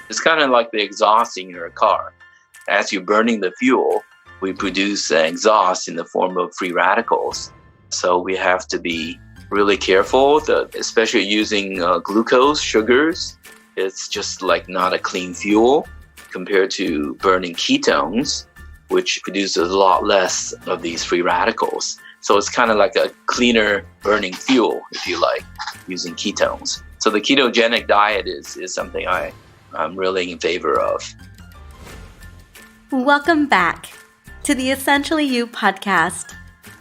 It's kind of like the exhaust in your car. As you're burning the fuel, we produce exhaust in the form of free radicals. So we have to be really careful, especially using glucose, sugars. It's just like not a clean fuel compared to burning ketones, which produces a lot less of these free radicals. So it's kind of like a cleaner burning fuel, if you like, using ketones. So the ketogenic diet is something I'm really in favor of. Welcome back to the Essentially You podcast,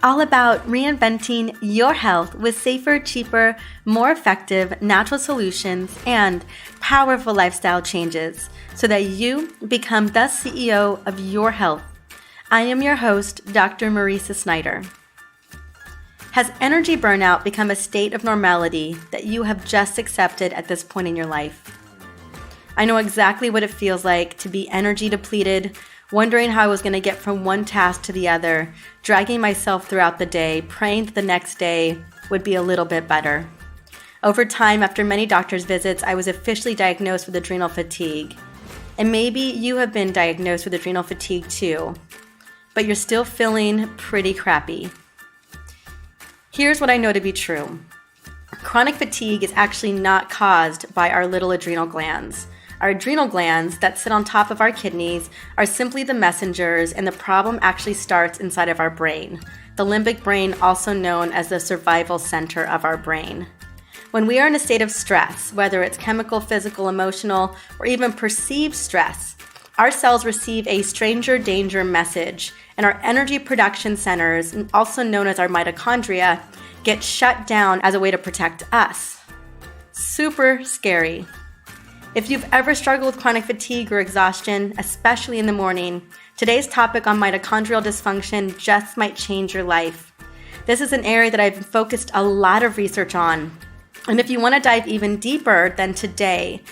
all about reinventing your health with safer, cheaper, more effective natural solutions and powerful lifestyle changes so that you become the CEO of your health. I am your host, Dr. Marisa Snyder. Has energy burnout become a state of normality that you have just accepted at this point in your life? I know exactly what it feels like to be energy depleted, wondering how I was going to get from one task to the other, dragging myself throughout the day, praying that the next day would be a little bit better. Over time, after many doctor's visits, I was officially diagnosed with adrenal fatigue. And maybe you have been diagnosed with adrenal fatigue too, but you're still feeling pretty crappy. Here's what I know to be true. Chronic fatigue is actually not caused by our little adrenal glands. Our adrenal glands that sit on top of our kidneys are simply the messengers, and the problem actually starts inside of our brain, the limbic brain, also known as the survival center of our brain. When we are in a state of stress, whether it's chemical, physical, emotional, or even perceived stress, our cells receive a stranger danger message, and our energy production centers, also known as our mitochondria, get shut down as a way to protect us. Super scary. If you've ever struggled with chronic fatigue or exhaustion, especially in the morning, today's topic on mitochondrial dysfunction just might change your life. This is an area that I've focused a lot of research on. And if you want to dive even deeper than today,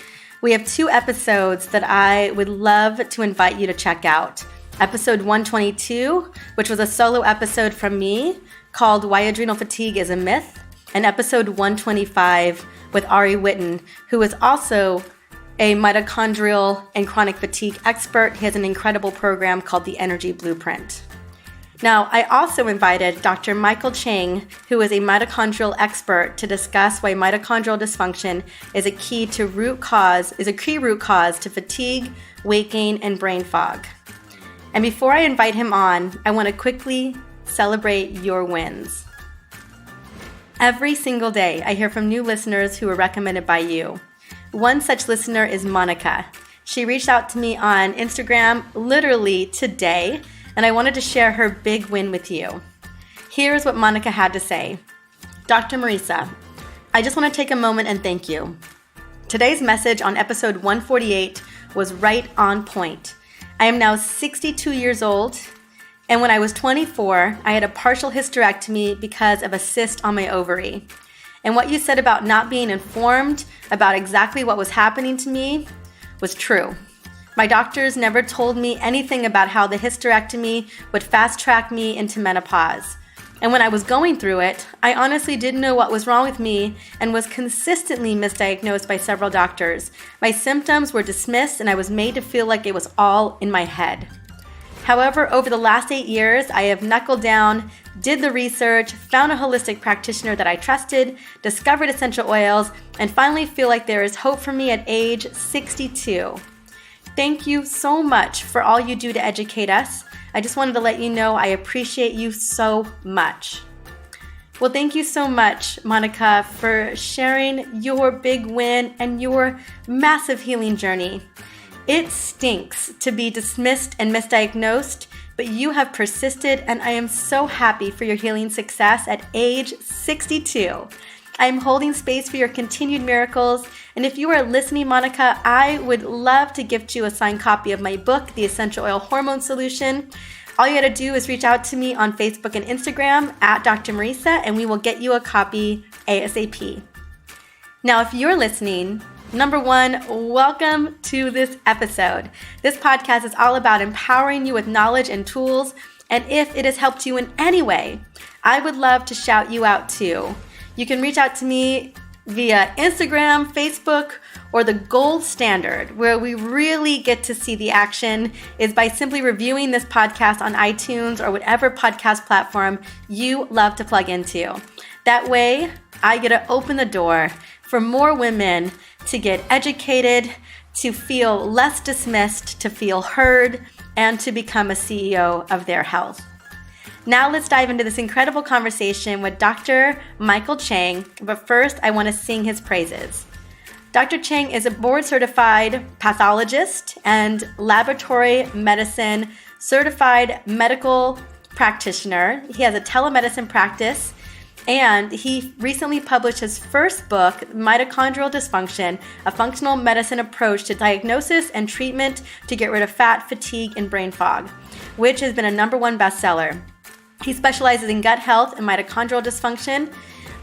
we have 2 episodes that I would love to invite you to check out. Episode 122, which was a solo episode from me called Why Adrenal Fatigue is a Myth, and episode 125 with Ari Witten, who is also a mitochondrial and chronic fatigue expert. He has an incredible program called the Energy Blueprint. Now, I also invited Dr. Michael Chang, who is a mitochondrial expert, to discuss why mitochondrial dysfunction is a key root cause to fatigue, weight gain, and brain fog. And before I invite him on, I want to quickly celebrate your wins. Every single day, I hear from new listeners who are recommended by you. One such listener is Monica. She reached out to me on Instagram literally today, and I wanted to share her big win with you. Here's what Monica had to say. Dr. Marisa, I just want to take a moment and thank you. Today's message on episode 148 was right on point. I am now 62 years old, and when I was 24, I had a partial hysterectomy because of a cyst on my ovary. And what you said about not being informed about exactly what was happening to me was true. My doctors never told me anything about how the hysterectomy would fast track me into menopause. And when I was going through it, I honestly didn't know what was wrong with me and was consistently misdiagnosed by several doctors. My symptoms were dismissed and I was made to feel like it was all in my head. However, over the last 8 years, I have knuckled down, did the research, found a holistic practitioner that I trusted, discovered essential oils, and finally feel like there is hope for me at age 62. Thank you so much for all you do to educate us. I just wanted to let you know I appreciate you so much. Well, thank you so much, Monica, for sharing your big win and your massive healing journey. It stinks to be dismissed and misdiagnosed, but you have persisted, and I am so happy for your healing success at age 62. I am holding space for your continued miracles, and if you are listening, Monica, I would love to gift you a signed copy of my book, The Essential Oil Hormone Solution. All you gotta do is reach out to me on Facebook and Instagram at Dr. Marisa, and we will get you a copy ASAP. Now, if you're listening, number 1, welcome to this episode. This podcast is all about empowering you with knowledge and tools, and if it has helped you in any way, I would love to shout you out too. You can reach out to me via Instagram, Facebook, or the gold standard, where we really get to see the action, is by simply reviewing this podcast on iTunes or whatever podcast platform you love to plug into. That way, I get to open the door for more women to get educated, to feel less dismissed, to feel heard, and to become a CEO of their health. Now let's dive into this incredible conversation with Dr. Michael Chang, but first I want to sing his praises. Dr. Chang is a board-certified pathologist and laboratory medicine certified medical practitioner. He has a telemedicine practice, and he recently published his first book, Mitochondrial Dysfunction, a functional medicine approach to diagnosis and treatment to get rid of fat, fatigue, and brain fog, which has been a #1 bestseller. He specializes in gut health and mitochondrial dysfunction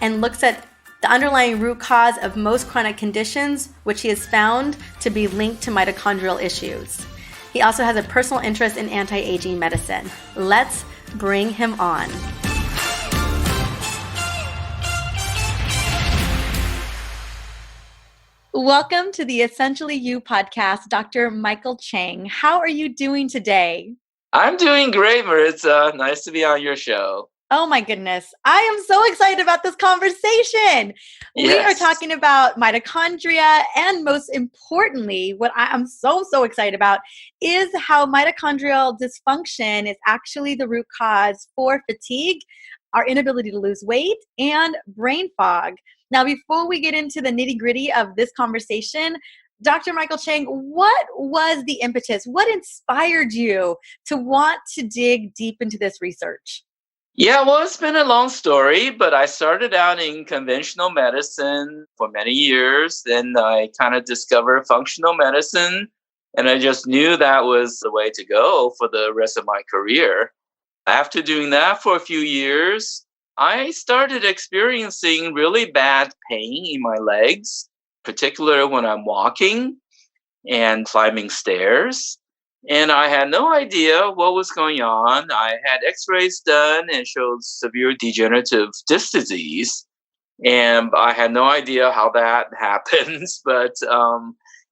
and looks at the underlying root cause of most chronic conditions, which he has found to be linked to mitochondrial issues. He also has a personal interest in anti-aging medicine. Let's bring him on. Welcome to the Essentially You podcast, Dr. Michael Chang. How are you doing today? I'm doing great, Maritza. Nice to be on your show. Oh my goodness. I am so excited about this conversation. Yes. We are talking about mitochondria, and most importantly, what I'm so excited about is how mitochondrial dysfunction is actually the root cause for fatigue, our inability to lose weight, and brain fog. Now, before we get into the nitty-gritty of this conversation, Dr. Michael Chang, what was the impetus? What inspired you to want to dig deep into this research? Yeah, well, it's been a long story, but I started out in conventional medicine for many years. Then I kind of discovered functional medicine, and I just knew that was the way to go for the rest of my career. After doing that for a few years, I started experiencing really bad pain in my legs, particularly when I'm walking and climbing stairs. And I had no idea what was going on. I had x-rays done and showed severe degenerative disc disease. And I had no idea how that happens. But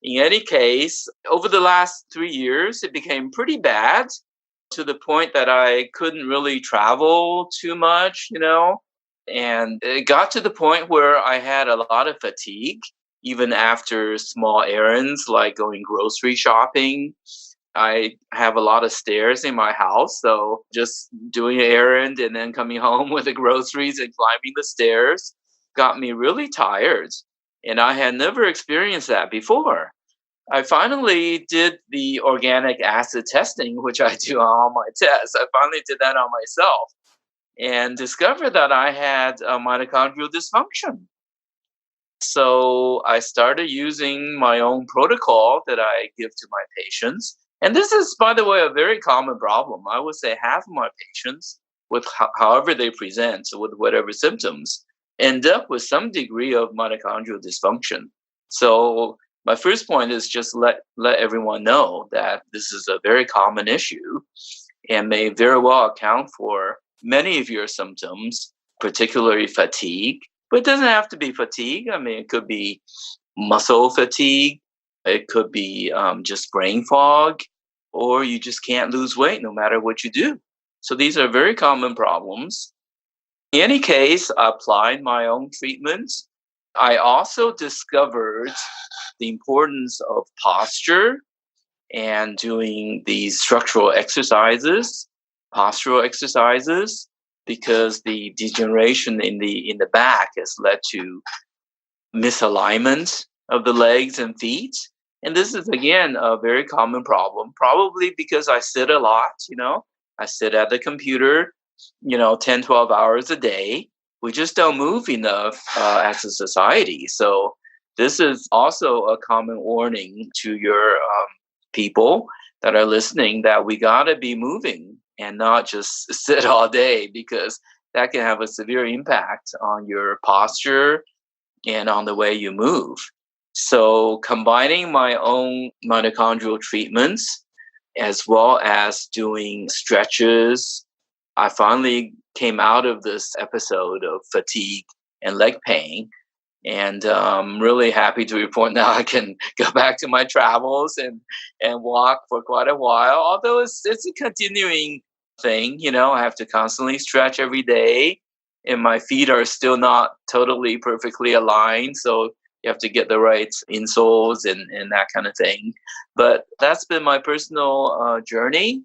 in any case, over the last 3 years, it became pretty bad to the point that I couldn't really travel too much, And it got to the point where I had a lot of fatigue, even after small errands like going grocery shopping. I have a lot of stairs in my house, so just doing an errand and then coming home with the groceries and climbing the stairs got me really tired. And I had never experienced that before. I finally did the organic acid testing, which I do on all my tests. I finally did that on myself and discovered that I had mitochondrial dysfunction. So I started using my own protocol that I give to my patients. And this is, by the way, a very common problem. I would say half of my patients, with however they present, with whatever symptoms, end up with some degree of mitochondrial dysfunction. So my first point is just let everyone know that this is a very common issue and may very well account for many of your symptoms, particularly fatigue. But it doesn't have to be fatigue. I mean, it could be muscle fatigue. It could be just brain fog, or you just can't lose weight no matter what you do. So these are very common problems. In any case, I applied my own treatments. I also discovered the importance of posture and doing these structural exercises, postural exercises, because the degeneration in the back has led to misalignment of the legs and feet. And this is, again, a very common problem, probably because I sit a lot, I sit at the computer, 10, 12 hours a day. We just don't move enough as a society. So this is also a common warning to your people that are listening, that we got to be moving and not just sit all day, because that can have a severe impact on your posture and on the way you move. So combining my own mitochondrial treatments as well as doing stretches, I finally came out of this episode of fatigue and leg pain And I'm really happy to report now I can go back to my travels and walk for quite a while. Although it's a continuing thing, I have to constantly stretch every day, and my feet are still not totally perfectly aligned. So you have to get the right insoles and that kind of thing. But that's been my personal journey.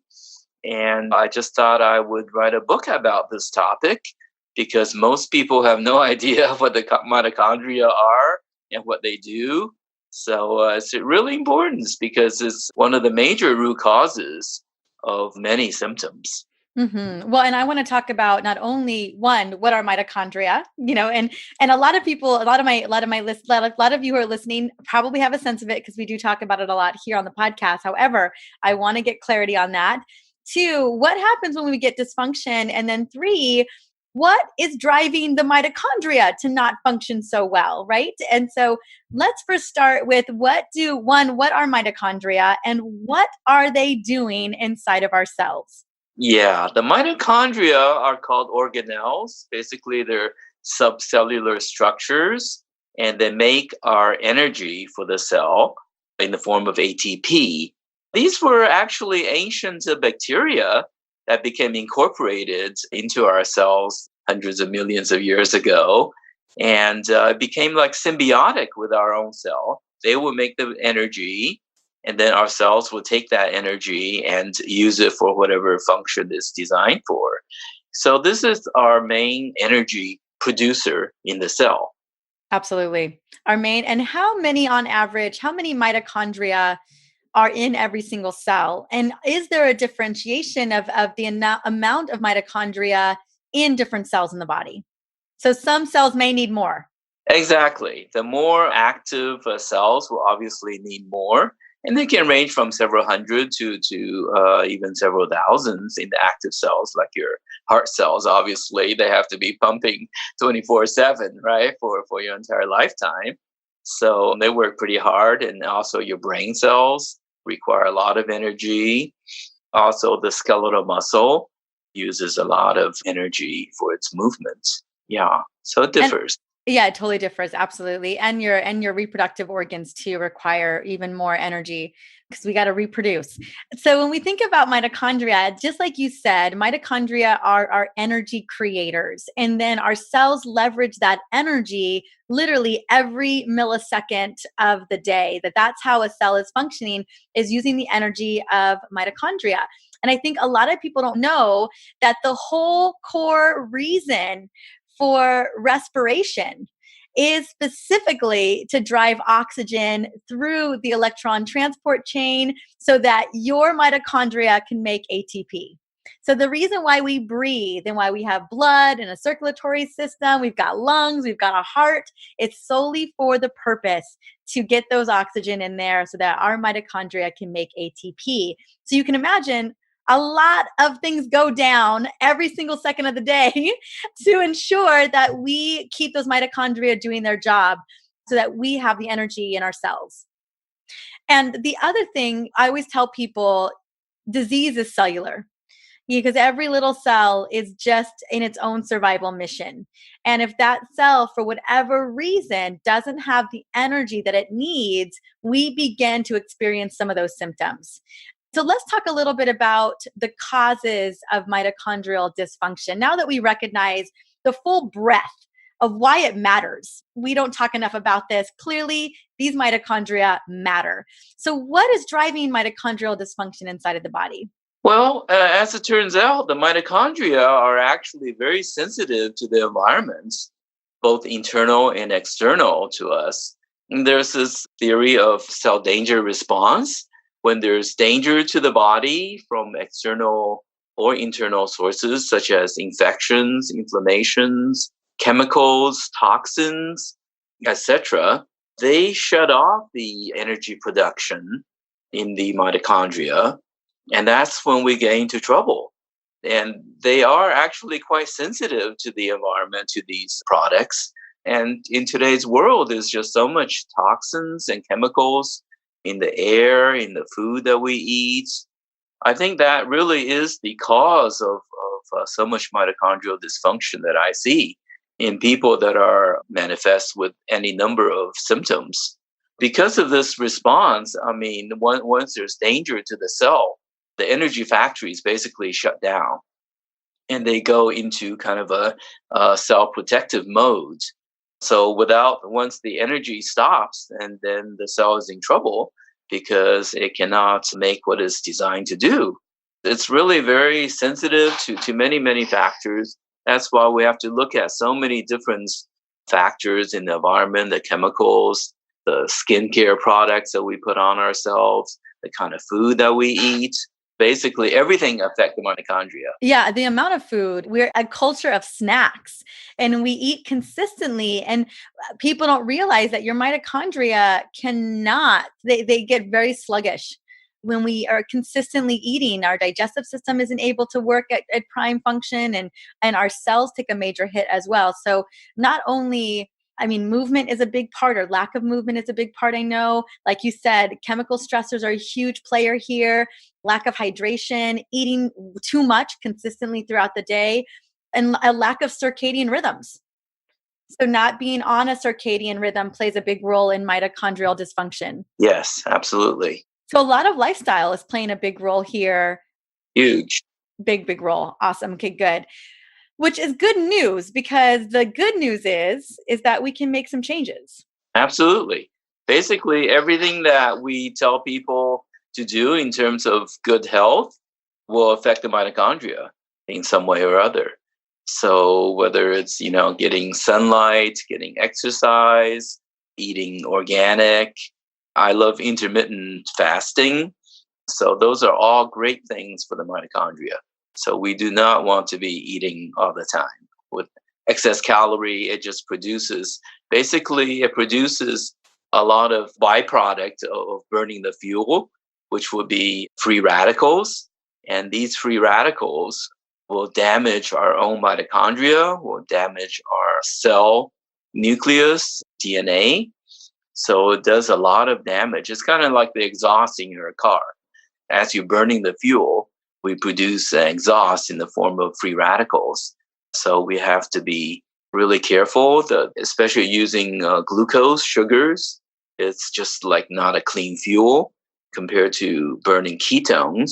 And I just thought I would write a book about this topic because most people have no idea what the mitochondria are and what they do. So it's really important because it's one of the major root causes of many symptoms. Well, and I want to talk about not only one, what are mitochondria, and a lot of people, a lot of you who are listening probably have a sense of it because we do talk about it a lot here on the podcast. However, I want to get clarity on that. 2, what happens when we get dysfunction? And then 3, what is driving the mitochondria to not function so well, right? And so let's first start with what are mitochondria and what are they doing inside of our cells? Yeah, the mitochondria are called organelles. Basically, they're subcellular structures, and they make our energy for the cell in the form of ATP. These were actually ancient bacteria that became incorporated into our cells hundreds of millions of years ago, and it became like symbiotic with our own cell. They will make the energy, and then our cells will take that energy and use it for whatever function it's designed for. So this is our main energy producer in the cell. Absolutely. And how many mitochondria are in every single cell? And is there a differentiation of the amount of mitochondria in different cells in the body? So some cells may need more. Exactly. The more active cells will obviously need more. And they can range from several hundred to even several thousands in the active cells, like your heart cells. Obviously, they have to be pumping 24/7, right, for your entire lifetime. So they work pretty hard. And also your brain cells require a lot of energy. Also, the skeletal muscle uses a lot of energy for its movement. Yeah, so it differs. Yeah, it totally differs. Absolutely. And your reproductive organs too require even more energy because we got to reproduce. So when we think about mitochondria, just like you said, mitochondria are our energy creators. And then our cells leverage that energy literally every millisecond of the day. That's how a cell is functioning, is using the energy of mitochondria. And I think a lot of people don't know that the whole core reason for respiration is specifically to drive oxygen through the electron transport chain so that your mitochondria can make ATP. So the reason why we breathe and why we have blood and a circulatory system, we've got lungs, we've got a heart, it's solely for the purpose to get those oxygen in there so that our mitochondria can make ATP. So you can imagine a lot of things go down every single second of the day to ensure that we keep those mitochondria doing their job so that we have the energy in our cells. And the other thing I always tell people, disease is cellular because every little cell is just in its own survival mission. And if that cell, for whatever reason, doesn't have the energy that it needs, we begin to experience some of those symptoms. So let's talk a little bit about the causes of mitochondrial dysfunction. Now that we recognize the full breadth of why it matters, we don't talk enough about this. Clearly, these mitochondria matter. So what is driving mitochondrial dysfunction inside of the body? Well, as it turns out, the mitochondria are actually very sensitive to the environment, both internal and external to us. And there's this theory of cell danger response. When there's danger to the body from external or internal sources, such as infections, inflammations, chemicals, toxins, etc., they shut off the energy production in the mitochondria. And that's when we get into trouble. And they are actually quite sensitive to the environment, to these products. And in today's world, there's just so much toxins and chemicals in the air, in the food that we eat. I think that really is the cause of so much mitochondrial dysfunction that I see. in people that are manifest with any number of symptoms. Because of this response, once there's danger to the cell, the energy factories basically shut down and they go into kind of a cell protective mode. So once the energy stops, and then the cell is in trouble because it cannot make what it's designed to do. It's really very sensitive to many, many factors. That's why we have to look at so many different factors in the environment, the chemicals, the skincare products that we put on ourselves, the kind of food that we eat. Basically, everything affects the mitochondria. Yeah, the amount of food, we're a culture of snacks and we eat consistently. And people don't realize that your mitochondria they get very sluggish. When we are consistently eating, our digestive system isn't able to work at prime function, and our cells take a major hit as well. So not only movement is a big part, or lack of movement is a big part. I know, like you said, chemical stressors are a huge player here. Lack of hydration, eating too much consistently throughout the day, and a lack of circadian rhythms. So not being on a circadian rhythm plays a big role in mitochondrial dysfunction. Yes, absolutely. So a lot of lifestyle is playing a big role here. Huge. Big role. Awesome. Okay, good. Which is good news, because the good news is that we can make some changes. Absolutely. Basically, everything that we tell people to do in terms of good health will affect the mitochondria in some way or other. So whether it's, getting sunlight, getting exercise, eating organic. I love intermittent fasting. So those are all great things for the mitochondria. So we do not want to be eating all the time with excess calorie. It just produces a lot of byproduct of burning the fuel, which would be free radicals. And these free radicals will damage our own mitochondria, will damage our cell nucleus, DNA. So it does a lot of damage. It's kind of like the exhaust in your car. As you're burning the fuel, we produce exhaust in the form of free radicals. So we have to be really careful, especially using glucose, sugars. It's just like not a clean fuel compared to burning ketones,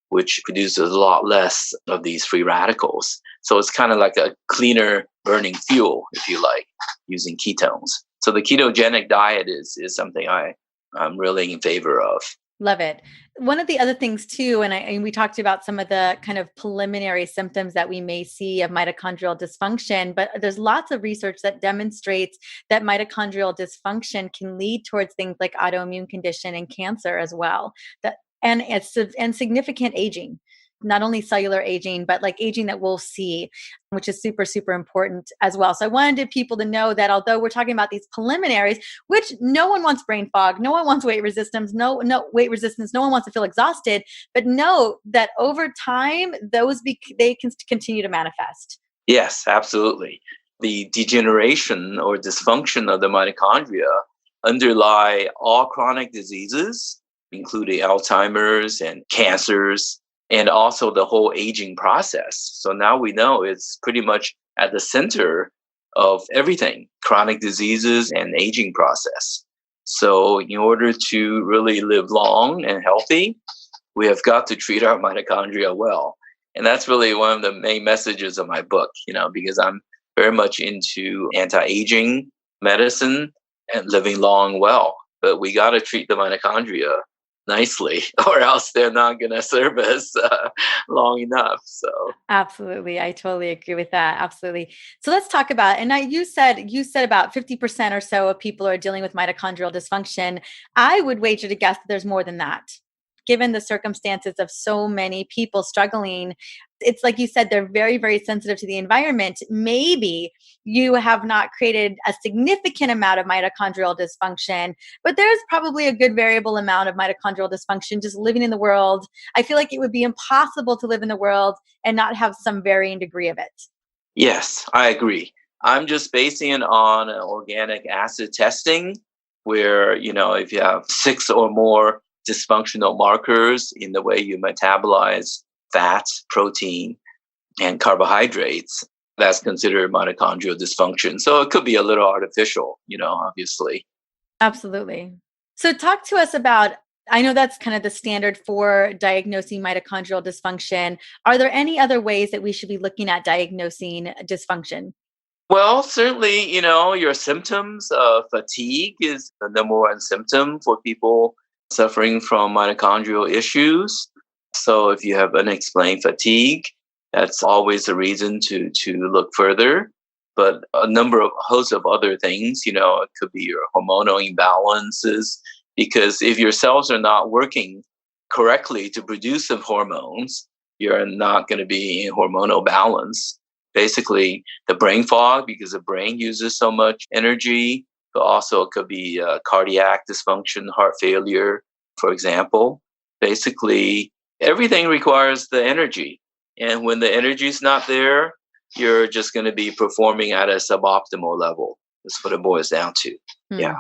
which produces a lot less of these free radicals. So it's kind of like a cleaner burning fuel, if you like, using ketones. So the ketogenic diet is something I'm really in favor of. Love it. One of the other things too, and we talked about some of the kind of preliminary symptoms that we may see of mitochondrial dysfunction, but there's lots of research that demonstrates that mitochondrial dysfunction can lead towards things like autoimmune condition and cancer as well. And significant aging. Not only cellular aging, but like aging that we'll see, which is super, super important as well. So I wanted people to know that although we're talking about these preliminaries, which no one wants brain fog, no one wants weight resistance, no weight resistance, no one wants to feel exhausted, but know that over time, they can continue to manifest. Yes, absolutely. The degeneration or dysfunction of the mitochondria underlie all chronic diseases, including Alzheimer's and cancers, and also the whole aging process. So now we know it's pretty much at the center of everything, chronic diseases and aging process. So in order to really live long and healthy, we have got to treat our mitochondria well. And that's really one of the main messages of my book, because I'm very much into anti-aging medicine and living long well. But we got to treat the mitochondria nicely, or else they're not going to serve us long enough. So absolutely, I totally agree with that. Absolutely. So let's talk about. And you said about 50% or so of people are dealing with mitochondrial dysfunction. I would wager to guess that there's more than that, given the circumstances of so many people struggling. It's like you said, they're very, very sensitive to the environment. Maybe you have not created a significant amount of mitochondrial dysfunction, but there's probably a good variable amount of mitochondrial dysfunction just living in the world. I feel like it would be impossible to live in the world and not have some varying degree of it. Yes, I agree. I'm just basing it on organic acid testing, where, if you have 6 or more dysfunctional markers in the way you metabolize fats, protein, and carbohydrates, That's considered mitochondrial dysfunction. So it could be a little artificial, obviously. Absolutely. So talk to us about, I know that's kind of the standard for diagnosing mitochondrial dysfunction. Are there any other ways that we should be looking at diagnosing dysfunction? Well, certainly, your symptoms, fatigue is the number one symptom for people suffering from mitochondrial issues. So if you have unexplained fatigue, that's always a reason to look further. But a host of other things, it could be your hormonal imbalances, because if your cells are not working correctly to produce some hormones, you're not going to be in hormonal balance. Basically, the brain fog, because the brain uses so much energy, but also it could be cardiac dysfunction, heart failure, for example. Basically, everything requires the energy. And when the energy is not there, you're just going to be performing at a suboptimal level. That's what it boils down to. Yeah.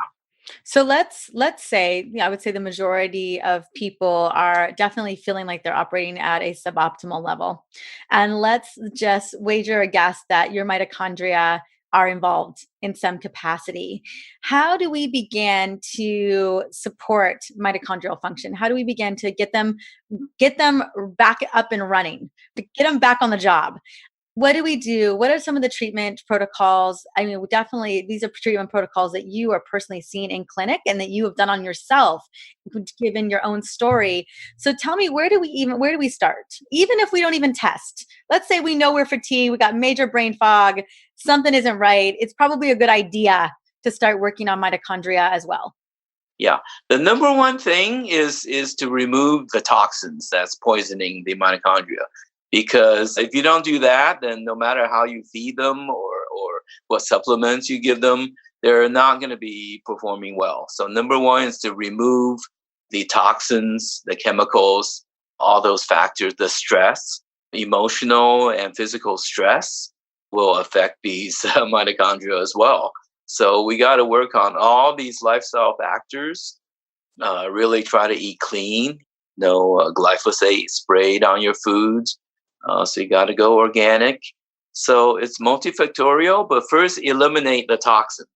So let's say, I would say the majority of people are definitely feeling like they're operating at a suboptimal level. And let's just wager a guess that your mitochondria are involved in some capacity. How do we begin to support mitochondrial function? How do we begin to get them back up and running, to get them back on the job? What do we do? What are some of the treatment protocols? I mean, definitely these are treatment protocols that you are personally seeing in clinic and that you have done on yourself, given your own story. So tell me, where do we start? Even if we don't even test, let's say we know we're fatigued, we got major brain fog, something isn't right. It's probably a good idea to start working on mitochondria as well. Yeah. The number one thing is to remove the toxins that's poisoning the mitochondria. Because if you don't do that, then no matter how you feed them or what supplements you give them, they're not going to be performing well. So number one is to remove the toxins, the chemicals, all those factors, the stress, emotional and physical stress will affect these mitochondria as well. So we got to work on all these lifestyle factors, really try to eat clean, no glyphosate sprayed on your foods. So you got to go organic. So it's multifactorial, but first eliminate the toxin.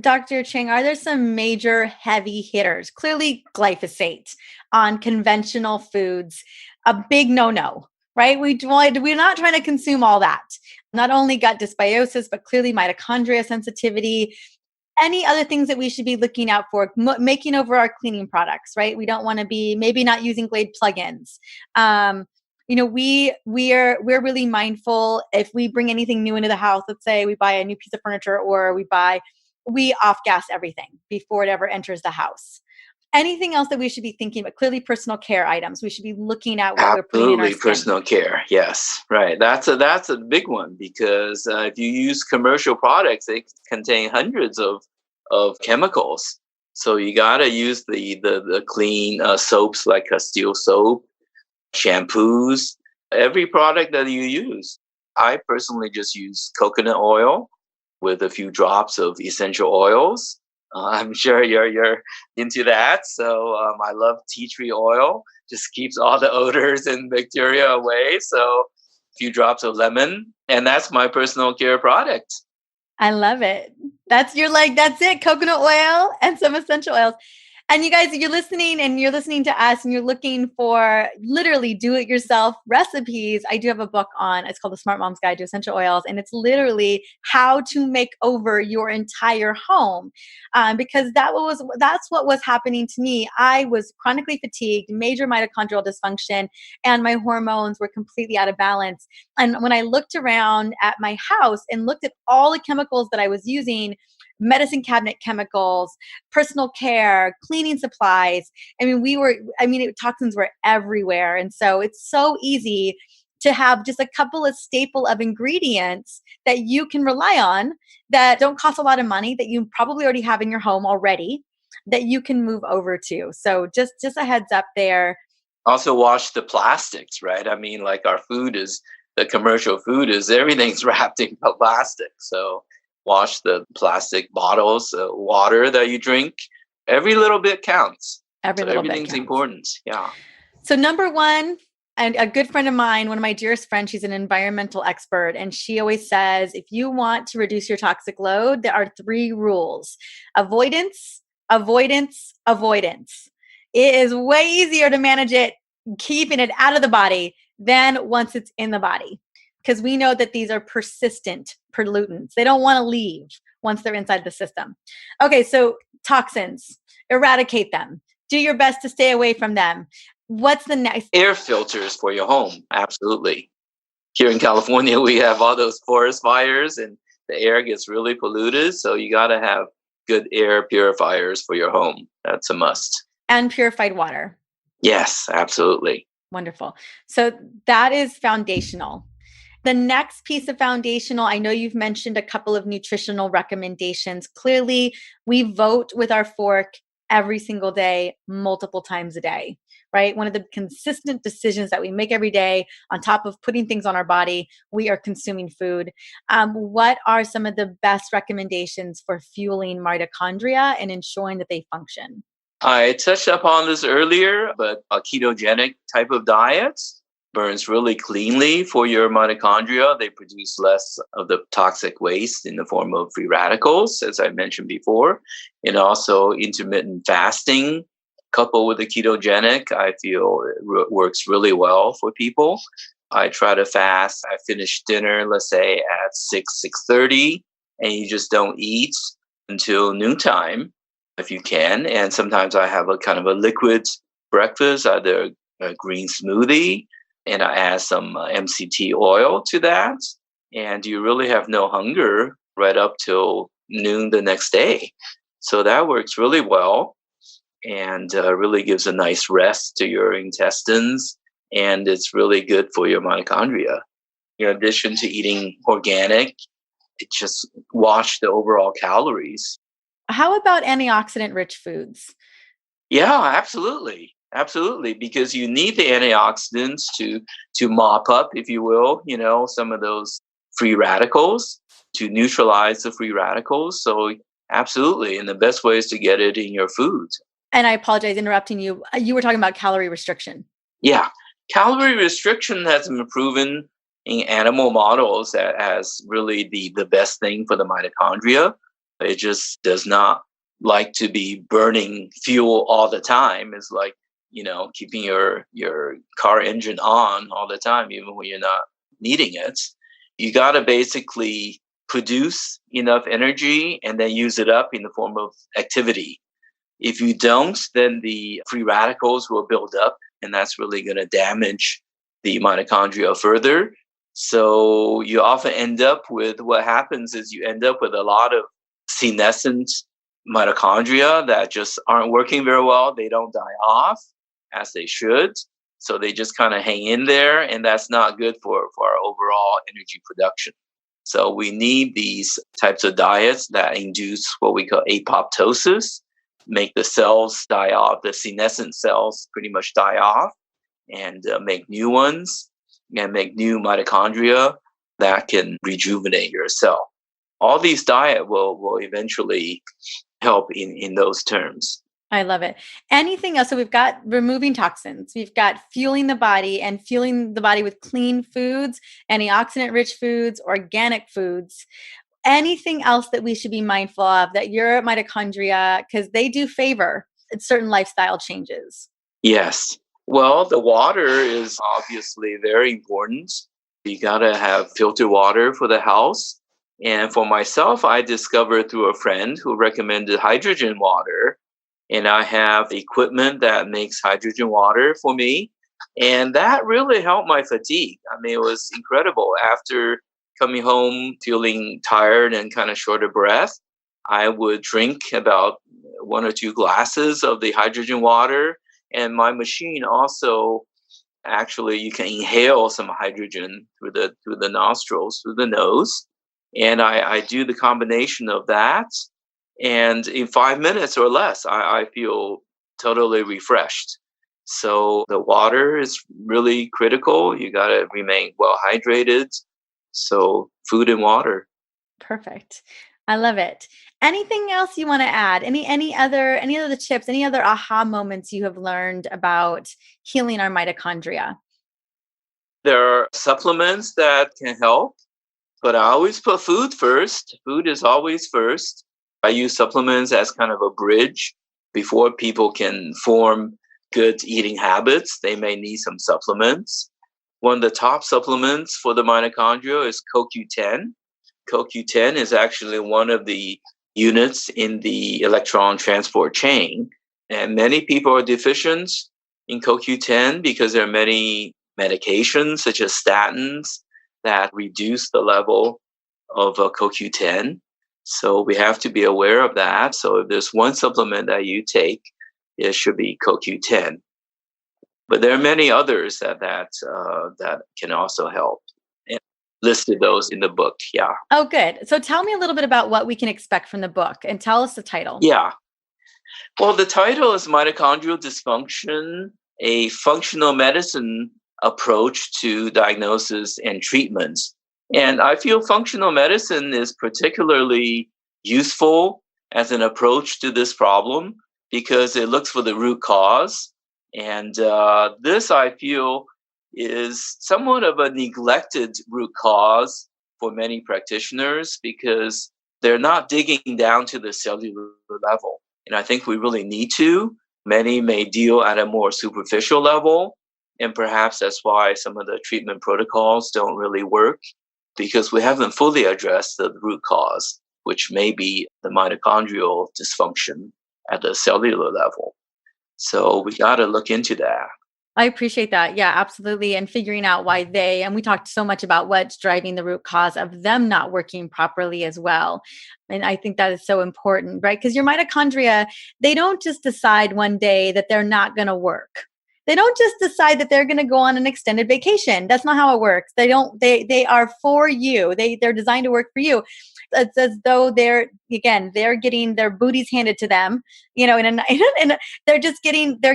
Dr. Chang, are there some major heavy hitters? Clearly glyphosate on conventional foods, a big no-no, right? We're not trying to consume all that. Not only gut dysbiosis, but clearly mitochondria sensitivity. Any other things that we should be looking out for, making over our cleaning products, right? We don't want to be maybe not using Glade plugins. We're really mindful if we bring anything new into the house. Let's say we buy a new piece of furniture or we off gas everything before it ever enters the house. Anything else that we should be thinking about? Clearly personal care items. We should be looking at what we're putting in our skin. Personal care. Yes. Right. That's a big one because if you use commercial products, they contain hundreds of chemicals. So you got to use the clean soaps like Castile soap, shampoos, every product that you use. I personally just use coconut oil with a few drops of essential oils. I'm sure you're into that. So I love tea tree oil. Just keeps all the odors and bacteria away. So a few drops of lemon. And that's my personal care product. I love it. That's it. Coconut oil and some essential oils. And you guys, you're listening to us and you're looking for literally do-it-yourself recipes. I do have a book it's called The Smart Mom's Guide to Essential Oils. And it's literally how to make over your entire home. Because that's what was happening to me. I was chronically fatigued, major mitochondrial dysfunction, and my hormones were completely out of balance. And when I looked around at my house and looked at all the chemicals that I was using, medicine cabinet chemicals, personal care, cleaning supplies. Toxins were everywhere. And so it's so easy to have just a couple of staple of ingredients that you can rely on that don't cost a lot of money, that you probably already have in your home already, that you can move over to. So just a heads up there. Also wash the plastics, right? I mean, like the commercial food is everything's wrapped in plastic. So wash the plastic bottles, water that you drink. Every little bit counts. Everything's important. Yeah. So number one, And a good friend of mine, one of my dearest friends, she's an environmental expert. And she always says, if you want to reduce your toxic load, there are 3 rules: avoidance, avoidance, avoidance. It is way easier to manage it, keeping it out of the body than once it's in the body. Because we know that these are persistent pollutants. They don't want to leave once they're inside the system. Okay, so toxins, eradicate them. Do your best to stay away from them. What's the next? Air filters for your home. Absolutely. Here in California, we have all those forest fires and the air gets really polluted. So you got to have good air purifiers for your home. That's a must. And purified water. Yes, absolutely. Wonderful. So that is foundational. The next piece of foundational, I know you've mentioned a couple of nutritional recommendations. Clearly, we vote with our fork every single day, multiple times a day, right? One of the consistent decisions that we make every day, on top of putting things on our body, we are consuming food. What are some of the best recommendations for fueling mitochondria and ensuring that they function? I touched upon this earlier, but a ketogenic type of diet burns really cleanly for your mitochondria. They produce less of the toxic waste in the form of free radicals, as I mentioned before. And also intermittent fasting coupled with the ketogenic, I feel works really well for people. I try to fast. I finish dinner, let's say at 6:30, and you just don't eat until noontime if you can. And sometimes I have a kind of a liquid breakfast, either a green smoothie, and I add some MCT oil to that. And you really have no hunger right up till noon the next day. So that works really well and really gives a nice rest to your intestines. And it's really good for your mitochondria. In addition to eating organic, just watch the overall calories. How about antioxidant rich foods? Yeah, absolutely. Absolutely, because you need the antioxidants to mop up, if you will, some of those free radicals, to neutralize the free radicals. So absolutely, and the best way is to get it in your food. And I apologize interrupting you. You were talking about calorie restriction. Yeah, calorie restriction has been proven in animal models as really the best thing for the mitochondria. It just does not like to be burning fuel all the time. It's like, keeping your car engine on all the time, even when you're not needing it. You got to basically produce enough energy and then use it up in the form of activity. If you don't, then the free radicals will build up, and that's really going to damage the mitochondria further. So you often end up with what happens is you end up with a lot of senescent mitochondria that just aren't working very well. They don't die off as they should. So they just kind of hang in there, and that's not good for our overall energy production. So we need these types of diets that induce what we call apoptosis, make the cells die off, the senescent cells pretty much die off, and make new ones, and make new mitochondria that can rejuvenate your cell. All these diet will eventually help in those terms. I love it. Anything else? So we've got removing toxins. We've got fueling the body and fueling the body with clean foods, antioxidant rich foods, organic foods. Anything else that we should be mindful of that your mitochondria, because they do favor certain lifestyle changes? Yes. Well, the water is obviously very important. You got to have filtered water for the house. And for myself, I discovered through a friend who recommended hydrogen water. And I have equipment that makes hydrogen water for me. And that really helped my fatigue. I mean, it was incredible. After coming home feeling tired and kind of short of breath, I would drink about 1 or 2 glasses of the hydrogen water. And my machine also, actually, you can inhale some hydrogen through the nostrils, through the nose. And I do the combination of that. And in 5 minutes or less, I feel totally refreshed. So the water is really critical. You got to remain well hydrated. So food and water. Perfect. I love it. Anything else you want to add? Any other tips, any other aha moments you have learned about healing our mitochondria? There are supplements that can help, but I always put food first. Food is always first. I use supplements as kind of a bridge before people can form good eating habits. They may need some supplements. One of the top supplements for the mitochondria is CoQ10. CoQ10 is actually one of the units in the electron transport chain. And many people are deficient in CoQ10 because there are many medications, such as statins, that reduce the level of CoQ10. So we have to be aware of that. So if there's one supplement that you take, it should be CoQ10. But there are many others that can also help. And listed those in the book. Yeah. Oh, good. So tell me a little bit about what we can expect from the book, and tell us the title. Yeah. Well, the title is Mitochondrial Dysfunction, a functional medicine approach to diagnosis and treatment. And I feel functional medicine is particularly useful as an approach to this problem because it looks for the root cause. And this, I feel, is somewhat of a neglected root cause for many practitioners because they're not digging down to the cellular level. And I think we really need to. Many may deal at a more superficial level. And perhaps that's why some of the treatment protocols don't really work because we haven't fully addressed the root cause, which may be the mitochondrial dysfunction at the cellular level. So we got to look into that. I appreciate that. Yeah, absolutely. And figuring out why and we talked so much about what's driving the root cause of them not working properly as well. And I think that is so important, right? Because your mitochondria, they don't just decide one day that they're not going to work. They don't just decide that they're going to go on an extended vacation. That's not how it works. They are for you. They're designed to work for you. It's as though they're getting their booties handed to them, and they're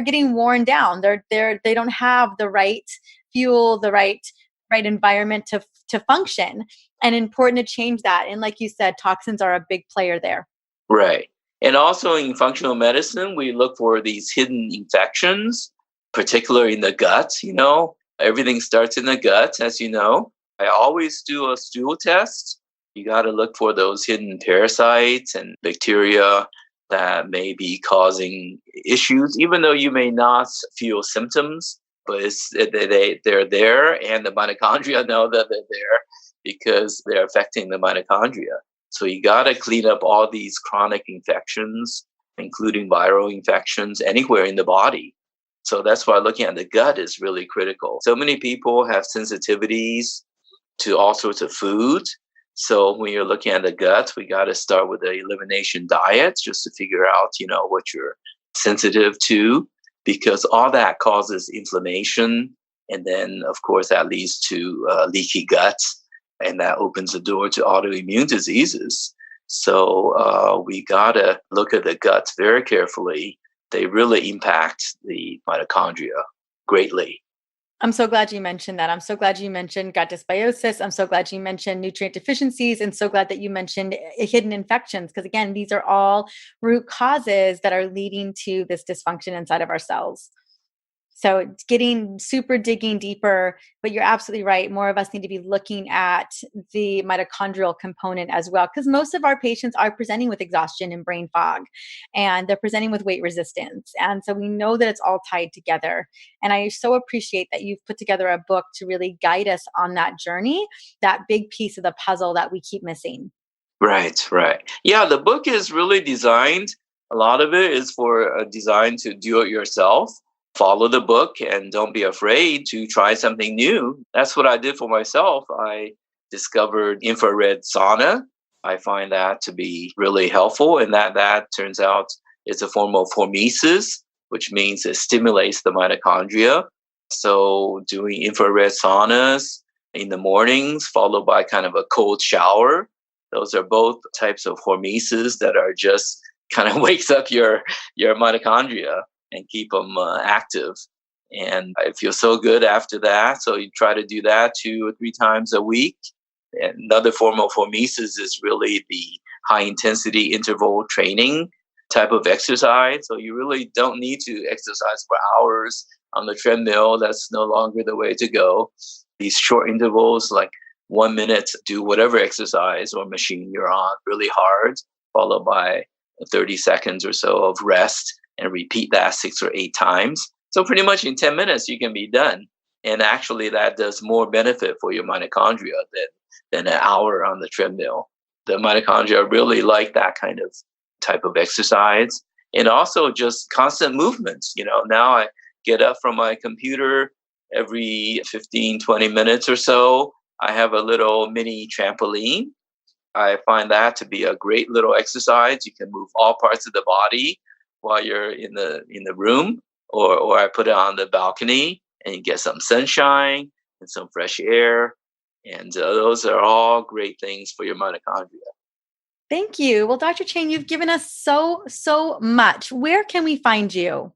getting worn down. They don't have the right fuel, the right environment to function, and important to change that. And like you said, toxins are a big player there. Right. And also in functional medicine, we look for these hidden infections, particularly in the gut. Everything starts in the gut, as you know. I always do a stool test. You got to look for those hidden parasites and bacteria that may be causing issues, even though you may not feel symptoms, but they're there, and the mitochondria know that they're there because they're affecting the mitochondria. So you got to clean up all these chronic infections, including viral infections, anywhere in the body. So that's why looking at the gut is really critical. So many people have sensitivities to all sorts of food. So when you're looking at the gut, we got to start with the elimination diet just to figure out, what you're sensitive to, because all that causes inflammation. And then, of course, that leads to leaky guts, and that opens the door to autoimmune diseases. So we got to look at the gut very carefully. They really impact the mitochondria greatly. I'm so glad you mentioned that. I'm so glad you mentioned gut dysbiosis. I'm so glad you mentioned nutrient deficiencies, and so glad that you mentioned hidden infections, because again, these are all root causes that are leading to this dysfunction inside of our cells. So digging deeper, but you're absolutely right. More of us need to be looking at the mitochondrial component as well, because most of our patients are presenting with exhaustion and brain fog, and they're presenting with weight resistance. And so we know that it's all tied together. And I so appreciate that you've put together a book to really guide us on that journey, that big piece of the puzzle that we keep missing. Right. Yeah, the book is really designed. A lot of it is designed to do it yourself. Follow the book and don't be afraid to try something new. That's what I did for myself. I discovered infrared sauna. I find that to be really helpful, and that turns out it's a form of hormesis, which means it stimulates the mitochondria. So doing infrared saunas in the mornings, followed by kind of a cold shower, those are both types of hormesis that are just kind of wakes up your mitochondria and keep them active. And I feel so good after that. So you try to do that 2 or 3 times a week. And another form of hormesis is really the high intensity interval training type of exercise. So you really don't need to exercise for hours on the treadmill. That's no longer the way to go. these short intervals, like 1 minute, do whatever exercise or machine you're on really hard, followed by 30 seconds or so of rest, and repeat that 6 or 8 times. So pretty much in 10 minutes, you can be done. And actually, that does more benefit for your mitochondria than an hour on the treadmill. The mitochondria really like that kind of type of exercise. And also just constant movements. Now I get up from my computer every 15, 20 minutes or so. I have a little mini trampoline. I find that to be a great little exercise. You can move all parts of the body while you're in the room, or I put it on the balcony and you get some sunshine and some fresh air. And those are all great things for your mitochondria. Thank you. Well, Dr. Chang, you've given us so much. Where can we find you?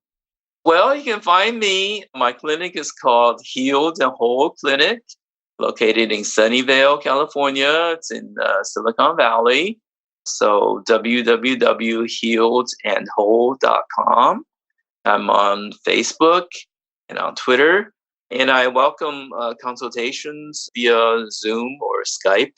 Well, you can find me. My clinic is called Healed and Whole Clinic, located in Sunnyvale, California. It's in Silicon Valley. So www.healedandwhole.com. I'm on Facebook and on Twitter. And I welcome consultations via Zoom or Skype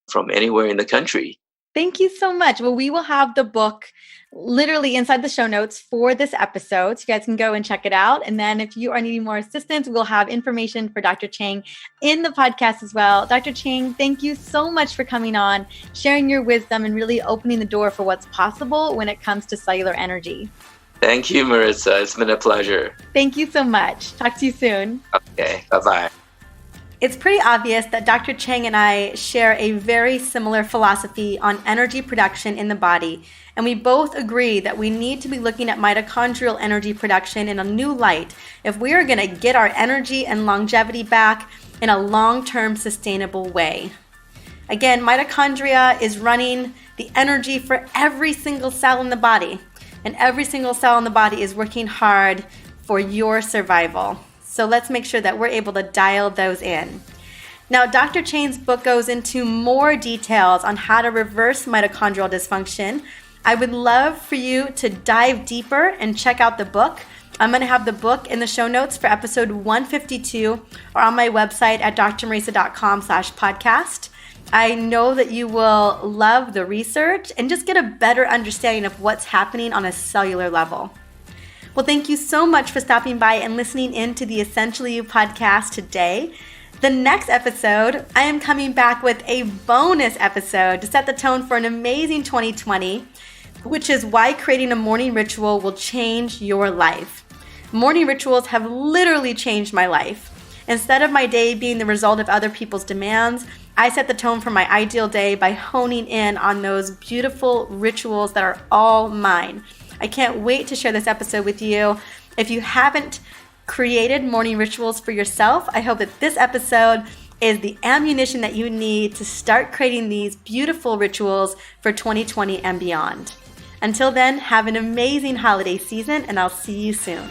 from anywhere in the country. Thank you so much. Well, we will have the book literally inside the show notes for this episode. So you guys can go and check it out. And then if you are needing more assistance, we'll have information for Dr. Chang in the podcast as well. Dr. Chang, thank you so much for coming on, sharing your wisdom, and really opening the door for what's possible when it comes to cellular energy. Thank you, Marissa. It's been a pleasure. Thank you so much. Talk to you soon. Okay. Bye-bye. It's pretty obvious that Dr. Chang and I share a very similar philosophy on energy production in the body, and we both agree that we need to be looking at mitochondrial energy production in a new light if we are going to get our energy and longevity back in a long-term sustainable way. Again, mitochondria is running the energy for every single cell in the body, and every single cell in the body is working hard for your survival. So let's make sure that we're able to dial those in. Now, Dr. Chang's book goes into more details on how to reverse mitochondrial dysfunction. I would love for you to dive deeper and check out the book. I'm going to have the book in the show notes for episode 152 or on my website at drmarisa.com/podcast. I know that you will love the research and just get a better understanding of what's happening on a cellular level. Well, thank you so much for stopping by and listening in to the Essentially You podcast today. The next episode, I am coming back with a bonus episode to set the tone for an amazing 2020, which is why creating a morning ritual will change your life. Morning rituals have literally changed my life. Instead of my day being the result of other people's demands, I set the tone for my ideal day by honing in on those beautiful rituals that are all mine. I can't wait to share this episode with you. If you haven't created morning rituals for yourself, I hope that this episode is the ammunition that you need to start creating these beautiful rituals for 2020 and beyond. Until then, have an amazing holiday season, and I'll see you soon.